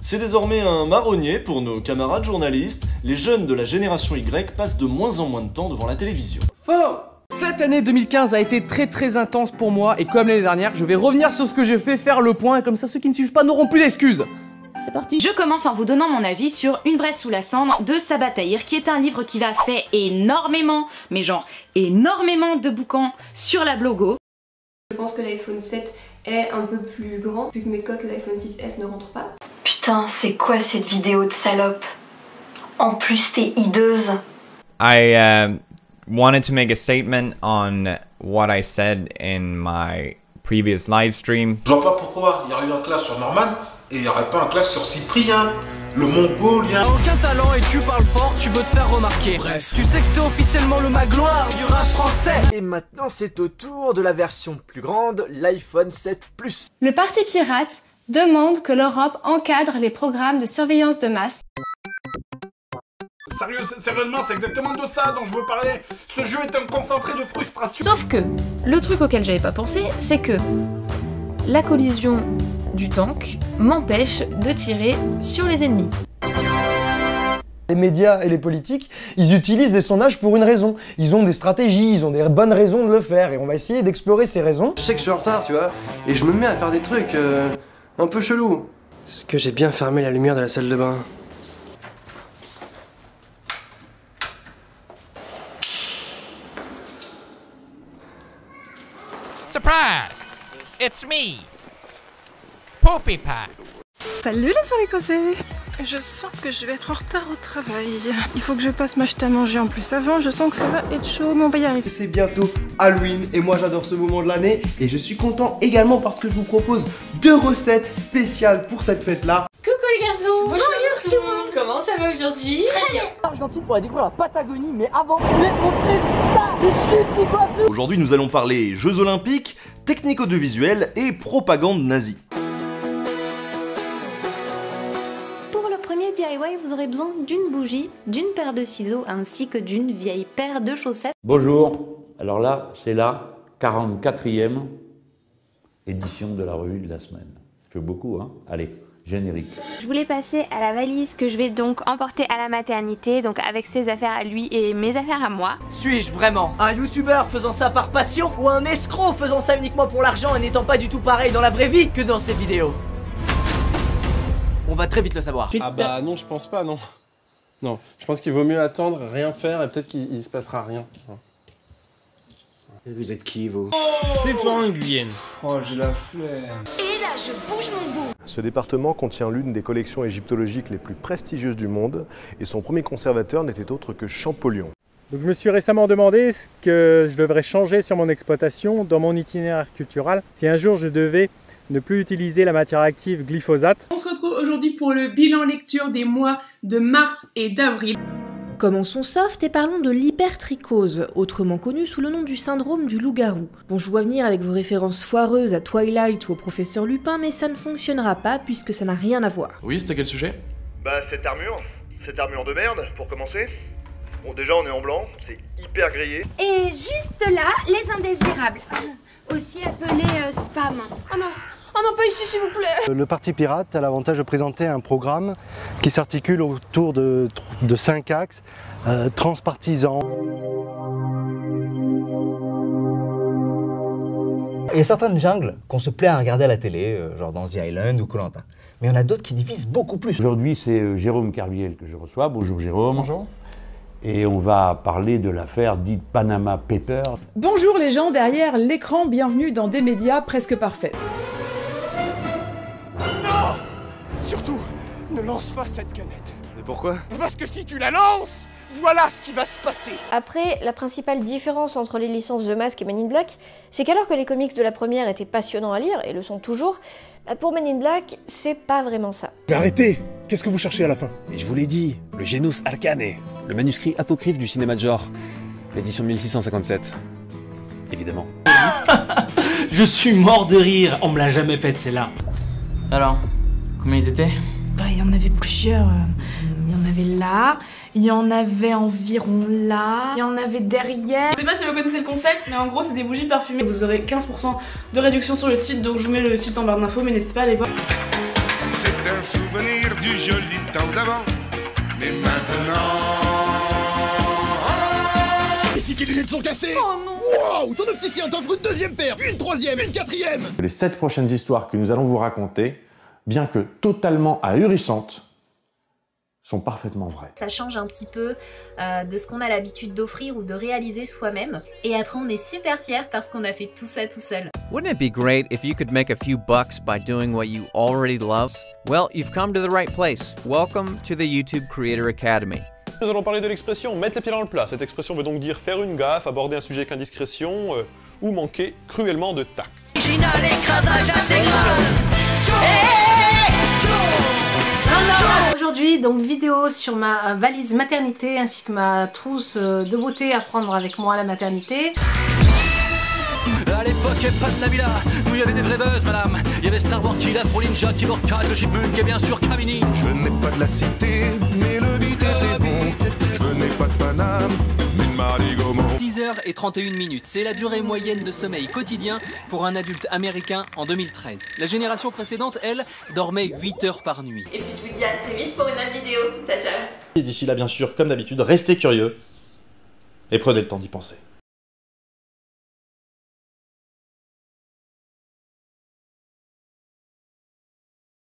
C'est désormais un marronnier pour nos camarades journalistes. Les jeunes de la génération Y passent de moins en moins de temps devant la télévision. Faux! Cette année 2015 a été très intense pour moi et comme l'année dernière, je vais revenir sur ce que j'ai fait, faire le point et comme ça ceux qui ne suivent pas n'auront plus d'excuses. C'est parti. Je commence en vous donnant mon avis sur Une braise sous la cendre de Sabah Tahir, qui est un livre qui va faire énormément, mais genre énormément de bouquins sur la blogo. Je pense que l'iPhone 7 est un peu plus grand, vu que mes coques de l'iPhone 6S ne rentrent pas. Putain, c'est quoi cette vidéo de salope? En plus, t'es hideuse. I wanted to make a statement on what I said in my previous live stream. Je vois pas pourquoi il y aurait eu un clash sur Norman et il n'y aurait pas un clash sur Cyprien, le mongolien. T'as aucun talent et tu parles fort, tu veux te faire remarquer. Bref, tu sais que t'es officiellement le magloire du rap français. Et maintenant c'est au tour de la version plus grande, l'iPhone 7 Plus. Le Parti pirate demande que l'Europe encadre les programmes de surveillance de masse. Sérieusement, c'est exactement de ça dont je veux parler. Ce jeu est un concentré de frustration. Sauf que, le truc auquel j'avais pas pensé, c'est que la collision du tank m'empêche de tirer sur les ennemis. Les médias et les politiques, ils utilisent des sondages pour une raison. Ils ont des stratégies, ils ont des bonnes raisons de le faire et on va essayer d'explorer ces raisons. Je sais que je suis en retard, tu vois, et je me mets à faire des trucs un peu chelous. Est-ce que j'ai bien fermé la lumière de la salle de bain? Surprise! It's me! Poppy Pack! Salut les sols écossais! Je sens que je vais être en retard au travail. Il faut que je passe m'acheter à manger en plus avant, je sens que ça va être chaud, mais on va y arriver. C'est bientôt Halloween et moi j'adore ce moment de l'année et je suis content également parce que je vous propose 2 recettes spéciales pour cette fête-là. Coucou les garçons! Bonjour tout le monde! Comment ça va aujourd'hui? Très bien! Argentine pour aller découvrir la Patagonie, mais avant, je voulais te montrer ça! Le chute. Aujourd'hui, nous allons parler Jeux Olympiques, technique audiovisuelle et propagande nazie. Pour le premier DIY, vous aurez besoin d'une bougie, d'une paire de ciseaux ainsi que d'une vieille paire de chaussettes. Bonjour, alors là, c'est la 44e édition de la revue de la semaine. Ça fait beaucoup, hein? Allez. Générique. Je voulais passer à la valise que je vais donc emporter à la maternité, donc avec ses affaires à lui et mes affaires à moi. Suis-je vraiment un youtubeur faisant ça par passion ou un escroc faisant ça uniquement pour l'argent et n'étant pas du tout pareil dans la vraie vie que dans ses vidéos? On va très vite le savoir. Ah bah non, je pense pas, non. Non, je pense qu'il vaut mieux attendre, rien faire et peut-être qu'il se passera rien. Et vous êtes qui, vous? C'est Florent Guyenne. Oh, j'ai la flemme. Et là, je bouge mon bout. Ce département contient l'une des collections égyptologiques les plus prestigieuses du monde et son premier conservateur n'était autre que Champollion. Donc je me suis récemment demandé ce que je devrais changer sur mon exploitation, dans mon itinéraire cultural, si un jour je devais ne plus utiliser la matière active glyphosate. On se retrouve aujourd'hui pour le bilan lecture des mois de mars et d'avril. Commençons soft et parlons de l'hypertrichose, autrement connu sous le nom du syndrome du loup-garou. Bon, je vois venir avec vos références foireuses à Twilight ou au professeur Lupin, mais ça ne fonctionnera pas puisque ça n'a rien à voir. Oui, c'était quel sujet? Bah cette armure de merde, pour commencer. Bon déjà on est en blanc, c'est hyper grillé. Et juste là, les indésirables, aussi appelés spam. Oh non! Oh non, pas ici s'il vous plaît! Le Parti pirate a l'avantage de présenter un programme qui s'articule autour de 5 axes transpartisans. Il y a certaines jungles qu'on se plaît à regarder à la télé, genre dans The Island ou Koh-Lanta. Mais il y en a d'autres qui divisent beaucoup plus. Aujourd'hui, c'est Jérôme Kerviel que je reçois. Bonjour Jérôme. Bonjour. Et on va parler de l'affaire dite Panama Papers. Bonjour les gens derrière l'écran, bienvenue dans des médias presque parfaits. Non! Surtout, ne lance pas cette canette. Mais pourquoi? Parce que si tu la lances, voilà ce qui va se passer. Après, la principale différence entre les licences The Mask et Men in Black, c'est qu'alors que les comics de la première étaient passionnants à lire, et le sont toujours, pour Men in Black, c'est pas vraiment ça. Mais arrêtez! Qu'est-ce que vous cherchez à la fin? Mais je vous l'ai dit, le Genus Arcane, le manuscrit apocryphe du cinéma de genre, l'édition 1657. Évidemment. Je suis mort de rire, on me l'a jamais faite celle-là. Alors, combien ils étaient? Bah, il y en avait plusieurs. Il y en avait là, il y en avait environ là, il y en avait derrière. Je sais pas si vous connaissez le concept, mais en gros c'est des bougies parfumées. Vous aurez 15% de réduction sur le site, donc je vous mets le site en barre d'infos, mais n'hésitez pas à aller voir. C'est un un souvenir du joli temps d'avant. Mais maintenant... Et si tes lunettes sont cassées? Oh non! Wow! Ton opticien t'offre une deuxième paire, puis une troisième, une quatrième! Les 7 prochaines histoires que nous allons vous raconter, bien que totalement ahurissantes, sont parfaitement vraies. Ça change un petit peu de ce qu'on a l'habitude d'offrir ou de réaliser soi-même. Et après on est super fiers parce qu'on a fait tout ça tout seul. Wouldn't it be great if you could make a few bucks by doing what you already love? Well, you've come to the right place. Welcome to the YouTube Creator Academy. Nous allons parler de l'expression mettre les pieds dans le plat. Cette expression veut donc dire faire une gaffe, aborder un sujet avec indiscrétion ou manquer cruellement de tact. Aujourd'hui, donc vidéo sur ma valise maternité ainsi que ma trousse de beauté à prendre avec moi à la maternité. À l'époque, il n'y avait pas de Nabila, nous il y avait des vraies buzz, madame. Il y avait Star Wars, Killa, Pro Ninja, Keyboard 4, le Chipmunk et bien sûr Kamini. Je n'ai pas de la cité, mais le beat était bon. Je n'ai pas de Paname, mais de Marigomo. 10h31, c'est la durée moyenne de sommeil quotidien pour un adulte américain en 2013. La génération précédente, elle, dormait 8 heures par nuit. Et puis je vous dis à très vite pour une autre vidéo. Ciao ciao. Et d'ici là, bien sûr, comme d'habitude, restez curieux et prenez le temps d'y penser.